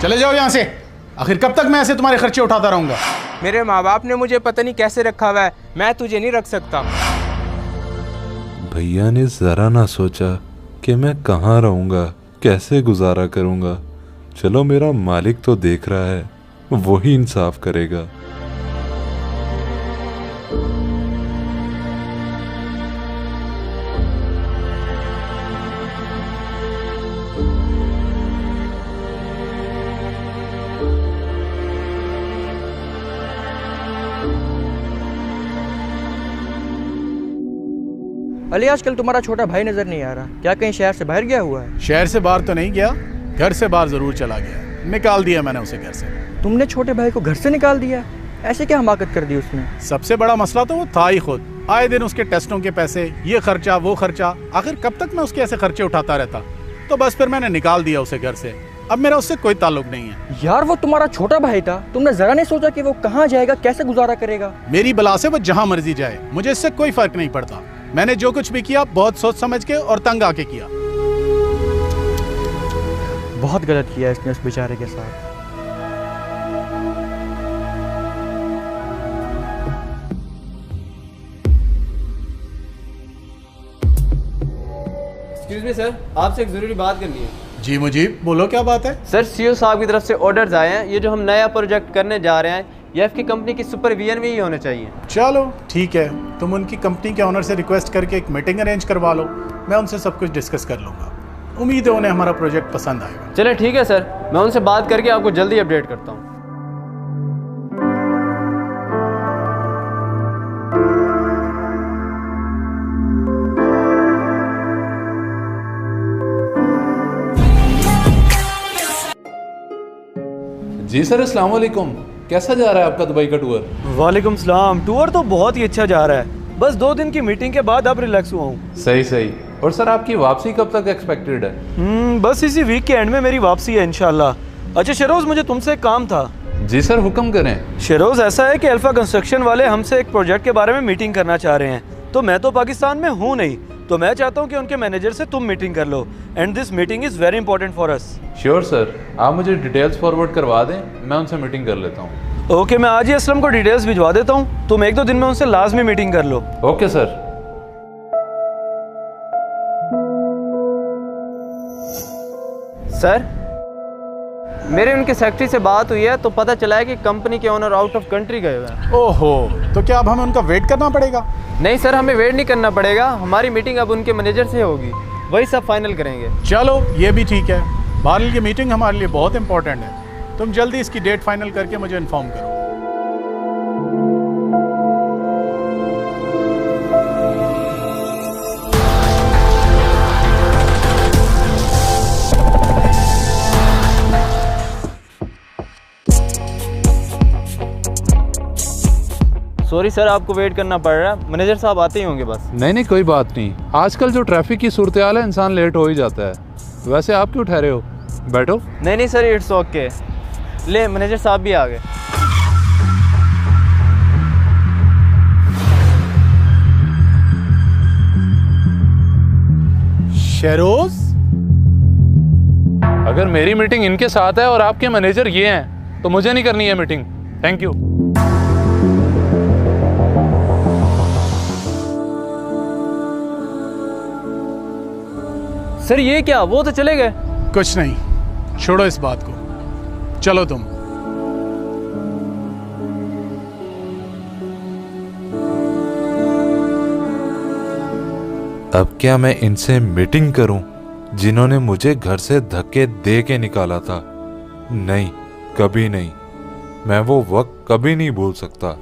चले जाओ यहाँ से। आखिर कब तक मैं ऐसे तुम्हारे खर्चे उठाता रहूंगा? मेरे माँ बाप ने मुझे पता नहीं कैसे रखा हुआ है, मैं तुझे नहीं रख सकता। भैया ने जरा ना सोचा कि मैं कहाँ रहूँगा, कैसे गुजारा करूँगा। चलो मेरा मालिक तो देख रहा है, वही इंसाफ करेगा। अली, आजकल तुम्हारा छोटा भाई नजर नहीं आ रहा, क्या कहीं शहर से बाहर गया हुआ है? शहर से बाहर तो नहीं गया, घर से बाहर जरूर चला गया। निकाल दिया मैंने उसे घर से। तुमने छोटे भाई को घर से निकाल दिया? ऐसे क्या हमाकत कर दी उसने? सबसे बड़ा मसला तो वो था ही खुद। आए दिन उसके टेस्टों के पैसे, ये खर्चा वो खर्चा। आखिर कब तक मैं उसके ऐसे खर्चे उठाता रहता? तो बस फिर मैंने निकाल दिया उसे घर से। अब मेरा उससे कोई ताल्लुक नहीं है। यार, वो तुम्हारा छोटा भाई था, तुमने जरा नहीं सोचा कि वो कहाँ जाएगा, कैसे गुजारा करेगा? मेरी बला से वो जहाँ मर्जी जाए, मुझे इससे कोई फर्क नहीं पड़ता। मैंने जो कुछ भी किया बहुत सोच समझ के और तंग आके किया। बहुत गलत किया इसने उस बेचारे के साथ। एक्सक्यूज मी सर, आपसे एक ज़रूरी बात करनी है। जी मुजीब, बोलो क्या बात है? सर, सीईओ साहब की तरफ से ऑर्डर्स आए हैं, ये जो हम नया प्रोजेक्ट करने जा रहे हैं ये आपकी कंपनी की सुपरविजन में ही होने चाहिए। चलो ठीक है, तुम उनकी कंपनी के ऑनर से रिक्वेस्ट करके एक मीटिंग अरेंज करवा लो। मैं उनसे सब कुछ डिस्कस कर लूँगा। उम्मीद है उन्हें हमारा प्रोजेक्ट पसंद आएगा। चले ठीक है सर, मैं उनसे बात करके आपको जल्दी अपडेट करता हूँ। जी सर, अस्सलाम वालेकुम। कैसा जा रहा है आपका दुबई का टूर? वालेकुम सलाम। टूर तो बहुत ही अच्छा जा रहा है, बस 2 दिन की मीटिंग के बाद अब रिलैक्स हुआ हूँ। सही सही। और सर आपकी वापसी कब तक एक्सपेक्टेड है? बस इसी वीक के एंड में मेरी वापसी है इंशाल्लाह। अच्छा शरोज, मुझे तुमसे एक काम था। जी सर, हुक्म करें। शरोज, ऐसा है कि अल्फा कंस्ट्रक्शन वाले हमसे एक प्रोजेक्ट के बारे में मीटिंग करना चाह रहे हैं। तो मैं तो पाकिस्तान में हूँ नहीं, तो मैं चाहता हूँ कि उनके मैनेजर से तुम मीटिंग कर लो। And this meeting is very important for us. Sure sir, आप मुझे डिटेल्स फॉरवर्ड करवा दें, मैं उनसे मीटिंग कर लेता हूँ। ओके, मैं आज ही असलम को डिटेल्स भिजवा देता हूँ, तुम 1-2 दिन में उनसे लाजमी मीटिंग कर लो। Okay sir. सर, मेरे उनके सेक्रेटरी से बात हुई है तो पता चला है कि कंपनी के ओनर आउट ऑफ कंट्री गए हुए हैं। ओहो, तो क्या अब हमें उनका वेट करना पड़ेगा? नहीं सर, हमें वेट नहीं करना पड़ेगा, हमारी मीटिंग अब उनके मैनेजर से होगी, वही सब फाइनल करेंगे। चलो ये भी ठीक है। बहरहाल ये मीटिंग हमारे लिए बहुत इंपॉर्टेंट है। तुम जल्दी इसकी डेट फाइनल करके मुझे इन्फॉर्म करो। सॉरी सर, आपको वेट करना पड़ रहा है, मैनेजर साहब आते ही होंगे बस। नहीं कोई बात नहीं, आजकल जो ट्रैफिक की सूरत हाल है इंसान लेट हो ही जाता है। वैसे आप क्यों ठहरे हो, बैठो। नहीं सर, इट्स ओके। ले, मैनेजर साहब भी आ गए। शेरोज, अगर मेरी मीटिंग इनके साथ है और आपके मैनेजर ये हैं तो मुझे नहीं करनी है मीटिंग। Thank you. सर ये क्या, वो तो चले गए। कुछ नहीं, छोड़ो इस बात को, चलो तुम। अब क्या मैं इनसे मीटिंग करूं जिन्होंने मुझे घर से धक्के दे के निकाला था? नहीं, कभी नहीं। मैं वो वक्त कभी नहीं भूल सकता।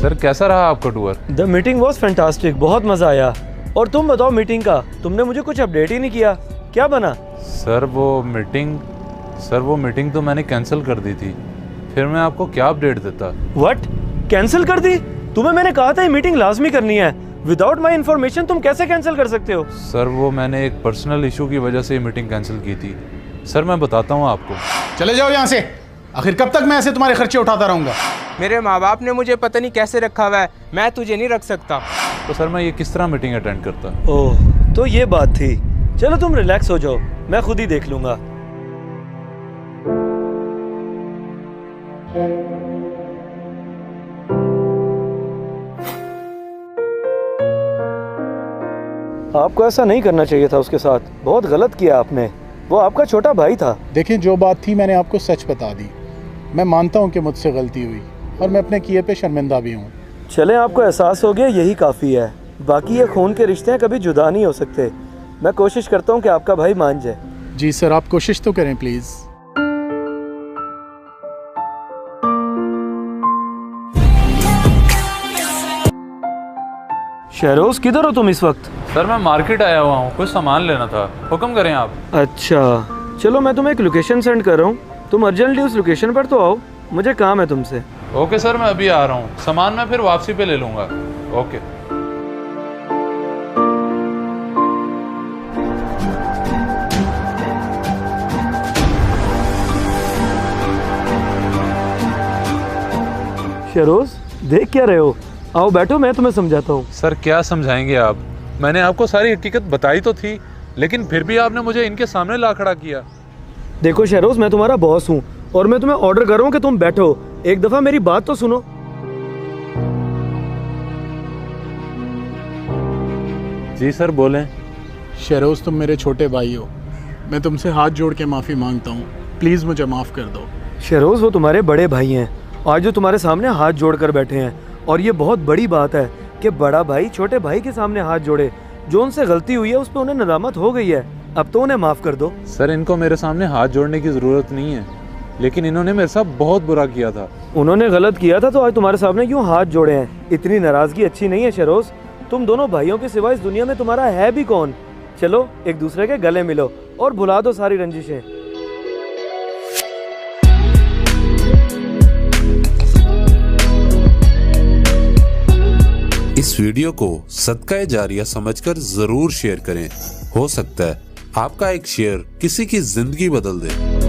सर कैसा रहा आपका tour? The meeting was fantastic, बहुत मज़ा आया। और तुम बताओ मीटिंग का, तुमने मुझे कुछ अपडेट ही नहीं किया, क्या बना? सर वो मीटिंग तो मैंने कैंसिल कर दी थी, फिर मैं आपको क्या अपडेट देता। व्हाट, कैंसिल कर दी? तुम्हें मैंने कहा था ये मीटिंग लाजमी करनी है, विदाउट माई इन्फॉर्मेशन तुम कैसे कैंसिल कर सकते हो? सर वो मैंने एक पर्सनल इशू की वजह से ये मीटिंग कैंसिल की थी। सर मैं बताता हूँ आपको। चले जाओ यहाँ से। आखिर कब तक मैं ऐसे तुम्हारे खर्चे उठाता रहूँगा? मेरे माँ बाप ने मुझे पता नहीं कैसे रखा हुआ है, मैं तुझे नहीं रख सकता। तो सर मैं ये किस तरह मीटिंग अटेंड करता? ओह तो ये बात थी। चलो तुम रिलैक्स हो जाओ, मैं खुद ही देख लूंगा। आपको ऐसा नहीं करना चाहिए था उसके साथ, बहुत गलत किया आपने। वो आपका छोटा भाई था। देखें, जो बात थी मैंने आपको सच बता दी। मैं मानता हूँ कि मुझसे गलती हुई और मैं अपने किए पे शर्मिंदा भी हूँ। चले आपको एहसास हो गया, यही काफ़ी है। बाकी ये खून के रिश्ते कभी जुदा नहीं हो सकते। मैं कोशिश करता हूँ कि आपका भाई मान जाए। जी सर, आप कोशिश तो करें प्लीज़। शहरोज किधर हो तुम इस वक्त? सर मैं मार्केट आया हुआ हूँ, कुछ सामान लेना था। हुक्म करें आप। अच्छा चलो, मैं तुम्हें एक लोकेशन सेंड कर रहा हूँ, तुम अर्जेंटली उस लोकेशन पर तो आओ, मुझे काम है तुमसे। ओके सर, मैं अभी आ रहा हूँ। सामान मैं फिर वापसी पे ले लूँगा। ओके। शहरोज देख क्या रहे हो? आओ बैठो, मैं तुम्हें समझाता हूँ। सर क्या समझाएंगे आप? मैंने आपको सारी हकीकत बताई तो थी, लेकिन फिर भी आपने मुझे इनके सामने ला खड़ा किया। देखो शहरोज, मैं तुम्हारा बॉस हूँ और मैं तुम्हें ऑर्डर कर रहा हूँ कि तुम बैठो। एक दफा मेरी बात तो सुनो। जी सर बोलें। शहरोज, तुम मेरे छोटे भाई हो, मैं तुमसे हाथ जोड़ के माफ़ी मांगता हूँ। प्लीज़ मुझे माफ़ कर दो। शहरोज वो तुम्हारे बड़े भाई हैं, आज जो तुम्हारे सामने हाथ जोड़ कर बैठे हैं, और ये बहुत बड़ी बात है कि बड़ा भाई छोटे भाई के सामने हाथ जोड़े। जो उनसे गलती हुई है उस पर उन्हें नदामत हो गई है, अब तो उन्हें माफ़ कर दो। सर इनको मेरे सामने हाथ जोड़ने की ज़रूरत नहीं है, लेकिन इन्होंने मेरे साथ बहुत बुरा किया था। उन्होंने गलत किया था तो आज तुम्हारे सामने क्यों हाथ जोड़े हैं? इतनी नाराज़गी अच्छी नहीं है शहरोज। तुम दोनों भाइयों के सिवा इस दुनिया में तुम्हारा है भी कौन? चलो एक दूसरे के गले मिलो और भुला दो सारी रंजिशें। इस वीडियो को सदका जारिया समझकर जरूर शेयर करें। हो सकता है आपका एक शेयर किसी की जिंदगी बदल दे।